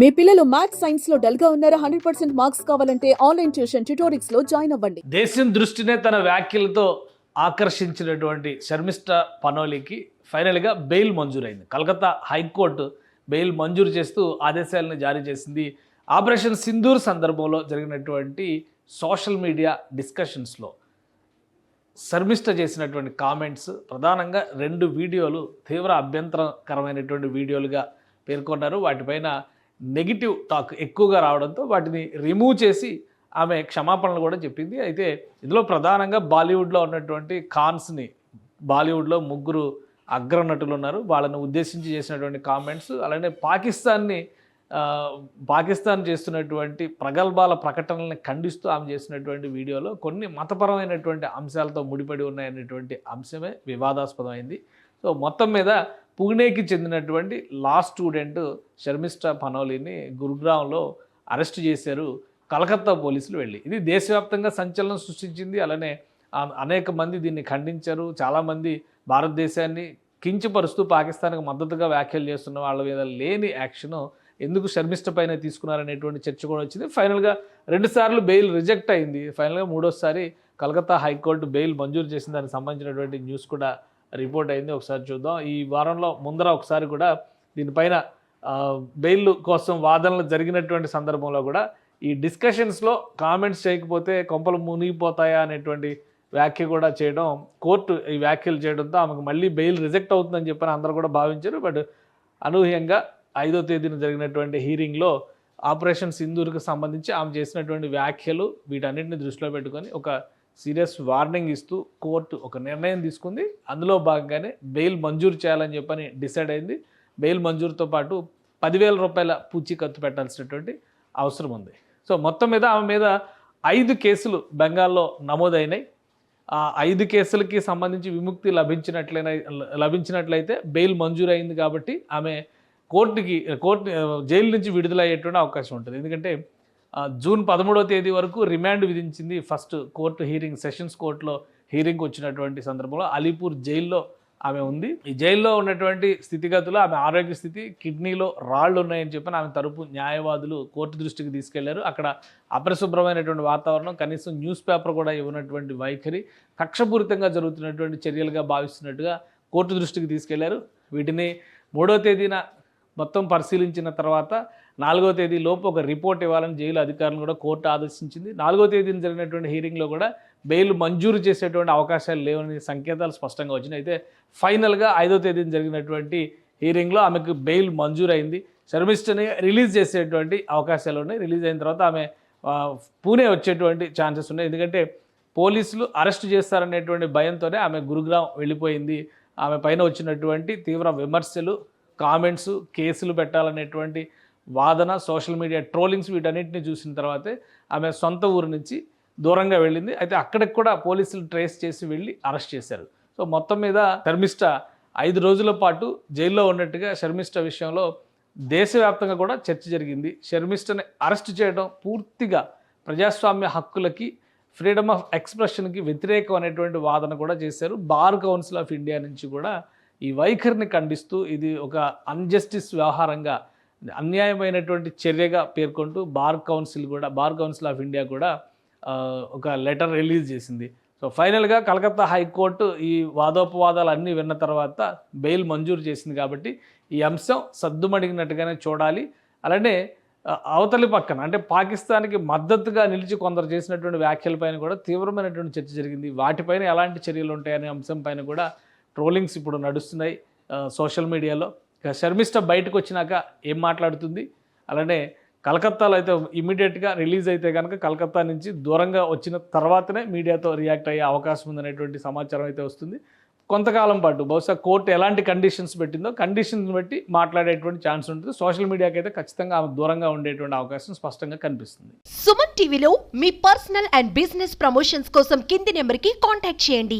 మీ పిల్లలు maths science లో dull గా ఉన్నారా? 100% మార్క్స్ కావాలంటే ఆన్లైన్ ట్యూషన్ ట్యుటోరిక్స్ లో జాయిన్ అవ్వండి. దేశం దృష్టినే తన వ్యాఖ్యలతో ఆకర్షించినటువంటి శర్మిష్ఠా పనోలీకి ఫైనల్గా బెయిల్ మంజూరైంది. కలకత్తా హైకోర్టు బెయిల్ మంజూరు చేస్తూ ఆదేశాలను జారీ చేసింది. ఆపరేషన్ సింధూర్ సందర్భంలో జరిగినటువంటి సోషల్ మీడియా డిస్కషన్స్లో శర్మిష్ఠ చేసినటువంటి కామెంట్స్ ప్రధానంగా 2 వీడియోలు తీవ్ర అభ్యంతరకరమైనటువంటి వీడియోలుగా పేర్కొన్నారు. వాటిపైన నెగిటివ్ టాక్ ఎక్కువగా రావడంతో వాటిని రిమూవ్ చేసి ఆమె క్షమాపణలు కూడా చెప్పింది. అయితే ఇందులో ప్రధానంగా బాలీవుడ్లో ఉన్నటువంటి ఖాన్స్ని, బాలీవుడ్లో 3 అగ్రనటులు ఉన్నారు, వాళ్ళని ఉద్దేశించి చేసినటువంటి కామెంట్స్, అలానే పాకిస్తాన్ చేస్తున్నటువంటి ప్రగల్భాల ప్రకటనల్ని ఖండిస్తూ ఆమె చేసినటువంటి వీడియోలో కొన్ని మతపరమైనటువంటి అంశాలతో ముడిపడి ఉన్నాయనేటువంటి అంశమే వివాదాస్పదమైంది. సో మొత్తం మీద పూణేకి చెందినటువంటి లా స్టూడెంట్ శర్మిష్ఠా పనోలీని గురుగ్రామ్లో అరెస్ట్ చేశారు కలకత్తా పోలీసులు వెళ్ళి. ఇది దేశవ్యాప్తంగా సంచలనం సృష్టించింది. అలానే అనేక మంది దీన్ని ఖండించారు. చాలామంది భారతదేశాన్ని కించపరుస్తూ పాకిస్తాన్కి మద్దతుగా వ్యాఖ్యలు చేస్తున్న వాళ్ళ మీద లేని యాక్షన్ ఎందుకు శర్మిష్ఠ పైన తీసుకున్నారనేటువంటి చర్చ కూడా వచ్చింది. ఫైనల్గా 2 సార్లు బెయిల్ రిజెక్ట్ అయింది. ఫైనల్గా 3వసారి కలకత్తా హైకోర్టు బెయిల్ మంజూరు చేసిన దానికి సంబంధించినటువంటి న్యూస్ కూడా రిపోర్ట్ అయింది. ఒకసారి చూద్దాం. ఈ వారంలో ముందర ఒకసారి కూడా దీనిపైన బెయిల్ కోసం వాదనలు జరిగినటువంటి సందర్భంలో కూడా ఈ డిస్కషన్స్లో కామెంట్స్ చేయకపోతే కొంపలు మునిగిపోతాయా అనేటువంటి వ్యాఖ్య కూడా చేయడం, కోర్టు ఈ వ్యాఖ్యలు చేయడంతో ఆమెకు మళ్ళీ బెయిల్ రిజెక్ట్ అవుతుందని చెప్పని అందరూ కూడా భావించారు. బట్ అనూహ్యంగా 5వ తేదీన జరిగినటువంటి హీరింగ్లో ఆపరేషన్ సింధూర్కి సంబంధించి ఆమె చేసినటువంటి వ్యాఖ్యలు వీటన్నిటిని దృష్టిలో పెట్టుకొని ఒక సీరియస్ వార్నింగ్ ఇస్తూ కోర్టు ఒక నిర్ణయం తీసుకుంది. అందులో భాగంగానే బెయిల్ మంజూరు చేయాలని చెప్పని డిసైడ్ అయింది. బెయిల్ మంజూరుతో పాటు 10,000 రూపాయల పూచీకత్తు పెట్టాల్సినటువంటి అవసరం ఉంది. సో మొత్తం మీద ఆమె మీద 5 కేసులు బెంగాల్లో నమోదైనాయి. ఆ 5 కేసులకి సంబంధించి విముక్తి లభించినట్లయితే బెయిల్ మంజూరు అయింది కాబట్టి ఆమె కోర్టు జైలు నుంచి విడుదలయ్యేటువంటి అవకాశం ఉంటుంది. ఎందుకంటే జూన్ 13వ తేదీ వరకు రిమాండ్ విధించింది ఫస్ట్ కోర్టు హీరింగ్, సెషన్స్ కోర్టులో హీరింగ్ వచ్చినటువంటి సందర్భంలో అలీపూర్ జైల్లో ఆమె ఉంది. ఈ జైల్లో ఉన్నటువంటి స్థితిగతులు, ఆమె ఆరోగ్య స్థితి, కిడ్నీలో రాళ్ళు ఉన్నాయని చెప్పి ఆమె తరపు న్యాయవాదులు కోర్టు దృష్టికి తీసుకెళ్లారు. అక్కడ అపరిశుభ్రమైనటువంటి వాతావరణం, కనీసం న్యూస్ పేపర్ కూడా ఇవ్వనటువంటి వైఖరి, కక్షపూరితంగా జరుగుతున్నటువంటి చర్యలుగా భావిస్తున్నట్టుగా కోర్టు దృష్టికి తీసుకెళ్లారు. వీటిని 3వ తేదీన మొత్తం పరిశీలించిన తర్వాత 4వ తేదీ లోపు ఒక రిపోర్ట్ ఇవ్వాలని జైలు అధికారులను కూడా కోర్టు ఆదేశించింది. 4వ తేదీన జరిగినటువంటి హీరింగ్లో కూడా బెయిల్ మంజూరు చేసేటువంటి అవకాశాలు లేవని సంకేతాలు స్పష్టంగా వచ్చినాయి. అయితే ఫైనల్గా 5వ తేదీన జరిగినటువంటి హీరింగ్లో ఆమెకు బెయిల్ మంజూరు అయింది. శర్మిష్ఠని రిలీజ్ చేసేటువంటి అవకాశాలు ఉన్నాయి. రిలీజ్ అయిన తర్వాత ఆమె పూణే వచ్చేటువంటి ఛాన్సెస్ ఉన్నాయి. ఎందుకంటే పోలీసులు అరెస్ట్ చేస్తారనేటువంటి భయంతోనే ఆమె గురుగ్రామ్ వెళ్ళిపోయింది. ఆమె పైన వచ్చినటువంటి తీవ్ర విమర్శలు, కామెంట్స్, కేసులు పెట్టాలనేటువంటి వాదన, సోషల్ మీడియా ట్రోలింగ్స్, వీటన్నిటిని చూసిన తర్వాతే ఆమె సొంత ఊరు నుంచి దూరంగా వెళ్ళింది. అయితే అక్కడికి కూడా పోలీసులు ట్రేస్ చేసి వెళ్ళి అరెస్ట్ చేశారు. సో మొత్తం మీద శర్మిష్ఠ 5 రోజుల పాటు జైల్లో ఉన్నట్టుగా శర్మిష్ఠ విషయంలో దేశవ్యాప్తంగా కూడా చర్చ జరిగింది. శర్మిష్ఠని అరెస్ట్ చేయడం పూర్తిగా ప్రజాస్వామ్య హక్కులకి, ఫ్రీడమ్ ఆఫ్ ఎక్స్ప్రెషన్కి వ్యతిరేకం అనేటువంటి వాదన కూడా చేశారు. బార్ కౌన్సిల్ ఆఫ్ ఇండియా నుంచి కూడా ఈ వైఖరిని ఖండిస్తూ ఇది ఒక అన్జస్టిస్ వ్యవహారంగా, అన్యాయమైనటువంటి చర్యగా పేర్కొంటూ బార్ కౌన్సిల్ ఆఫ్ ఇండియా కూడా ఒక లెటర్ రిలీజ్ చేసింది. సో ఫైనల్గా కలకత్తా హైకోర్టు ఈ వాదోపవాదాలు అన్నీ విన్న తర్వాత బెయిల్ మంజూరు చేసింది. కాబట్టి ఈ అంశం సద్దుమణిగినట్టుగానే చూడాలి. అలానే అవతలి పక్కన అంటే పాకిస్తాన్కి మద్దతుగా నిలిచి కొందరు చేసినటువంటి వ్యాఖ్యలపైన కూడా తీవ్రమైనటువంటి చర్చ జరిగింది. వాటిపైన ఎలాంటి చర్యలు ఉంటాయనే అంశం పైన కూడా ట్రోలింగ్స్ ఇప్పుడు నడుస్తున్నాయి సోషల్ మీడియాలో. ఇక శర్మిష్ఠ బయటకు వచ్చినాక ఏం మాట్లాడుతుంది, అలానే కలకత్తాలో అయితే ఇమీడియట్గా రిలీజ్ అయితే కనుక కలకత్తా నుంచి దూరంగా వచ్చిన తర్వాతనే మీడియాతో రియాక్ట్ అయ్యే అవకాశం ఉందనేటువంటి సమాచారం అయితే వస్తుంది. కొంతకాలం పాటు బహుశా కోర్టు ఎలాంటి కండిషన్స్ పెట్టిందో కండిషన్స్ బట్టి మాట్లాడేటువంటి ఛాన్స్ ఉంటుంది. సోషల్ మీడియాకి అయితే ఖచ్చితంగా ఆమె దూరంగా ఉండేటువంటి అవకాశం స్పష్టంగా కనిపిస్తుంది. సుమన్ టీవీలో మీ పర్సనల్ అండ్ బిజినెస్ ప్రమోషన్స్ కోసం కింది నెంబర్కి కాంటాక్ట్ చేయండి.